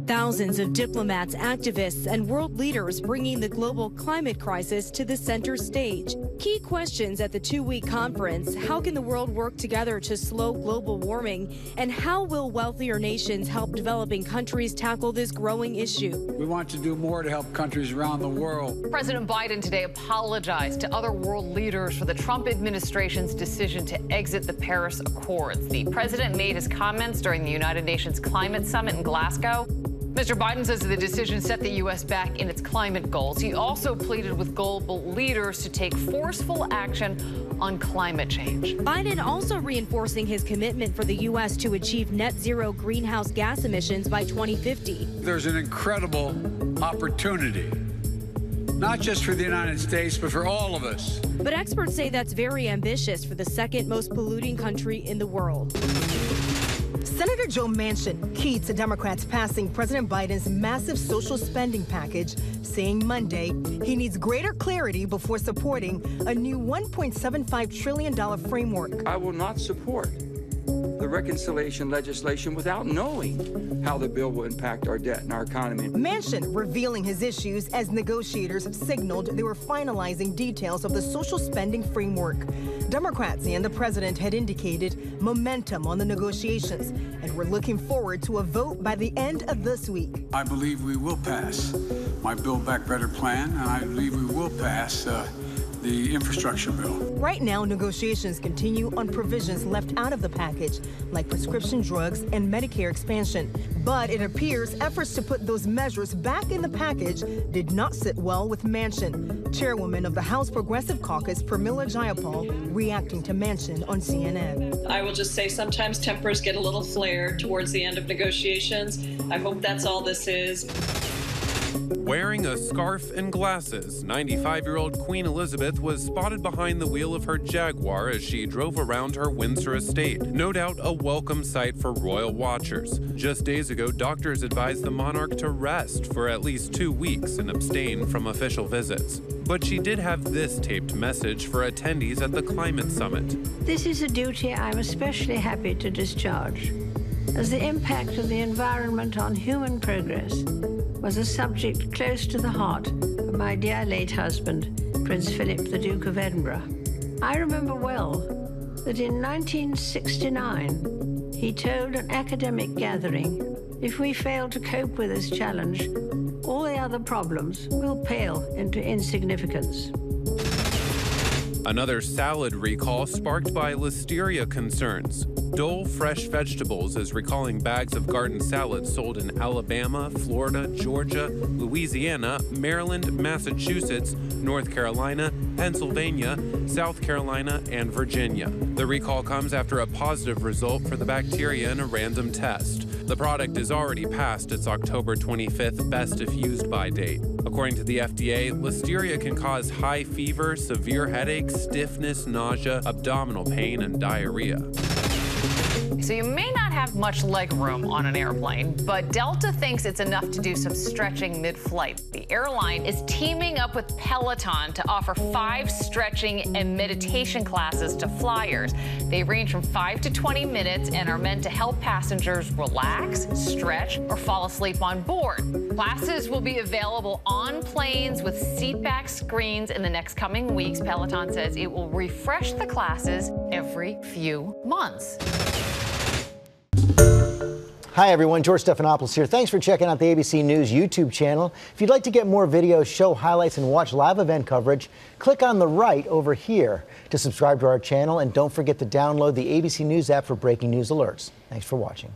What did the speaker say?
Thousands of diplomats, activists, and world leaders bringing the global climate crisis to the center stage. Key questions at the two-week conference: how can the world work together to slow global warming? And how will wealthier nations help developing countries tackle this growing issue? We want to do more to help countries around the world. President Biden today apologized to other world leaders for the Trump administration's decision to exit the Paris Accords. The president made his comments during the United Nations Climate Summit in Glasgow. Mr. Biden says the decision set the U.S. back in its climate goals. He also pleaded with global leaders to take forceful action on climate change. Biden also reinforcing his commitment for the U.S. to achieve net zero greenhouse gas emissions by 2050. There's an incredible opportunity, not just for the United States, but for all of us. But experts say that's very ambitious for the second most polluting country in the world. Senator Joe Manchin keyed to Democrats passing President Biden's massive social spending package, saying Monday he needs greater clarity before supporting a new $1.75 trillion framework. I will not support the reconciliation legislation without knowing how the bill will impact our debt and our economy. Manchin revealing his issues as negotiators signaled they were finalizing details of the social spending framework. Democrats and the president had indicated momentum on the negotiations and were looking forward to a vote by the end of this week. I believe we will pass my Build Back Better plan, and I believe we will pass the infrastructure bill. Right now, negotiations continue on provisions left out of the package, like prescription drugs and Medicare expansion. But it appears efforts to put those measures back in the package did not sit well with Manchin. Chairwoman of the House Progressive Caucus, Pramila Jayapal, reacting to Manchin on CNN. I will just say sometimes tempers get a little flared towards the end of negotiations. I hope that's all this is. Wearing a scarf and glasses, 95-year-old Queen Elizabeth was spotted behind the wheel of her Jaguar as she drove around her Windsor estate. No doubt a welcome sight for royal watchers. Just days ago, doctors advised the monarch to rest for at least 2 weeks and abstain from official visits. But she did have this taped message for attendees at the climate summit. This is a duty I'm especially happy to discharge, as the impact of the environment on human progress was a subject close to the heart of my dear late husband, Prince Philip, the Duke of Edinburgh. I remember well that in 1969, he told an academic gathering, if we fail to cope with this challenge, all the other problems will pale into insignificance. Another salad recall sparked by listeria concerns. Dole Fresh Vegetables is recalling bags of garden salads sold in Alabama, Florida, Georgia, Louisiana, Maryland, Massachusetts, North Carolina, Pennsylvania, South Carolina, and Virginia. The recall comes after a positive result for the bacteria in a random test. The product is already past its October 25th best if used by date. According to the FDA, listeria can cause high fever, severe headaches, stiffness, nausea, abdominal pain, and diarrhea. So you may not have much leg room on an airplane, but Delta thinks it's enough to do some stretching mid-flight. The airline is teaming up with Peloton to offer 5 stretching and meditation classes to flyers. They range from 5 to 20 minutes and are meant to help passengers relax, stretch, or fall asleep on board. Classes will be available on planes with seatback screens in the next coming weeks. Peloton says it will refresh the classes every few months. Hi everyone, George Stephanopoulos here. Thanks for checking out the ABC News YouTube channel. If you'd like to get more videos, show highlights, and watch live event coverage, click on the right over here to subscribe to our channel, and don't forget to download the ABC News app for breaking news alerts. Thanks for watching.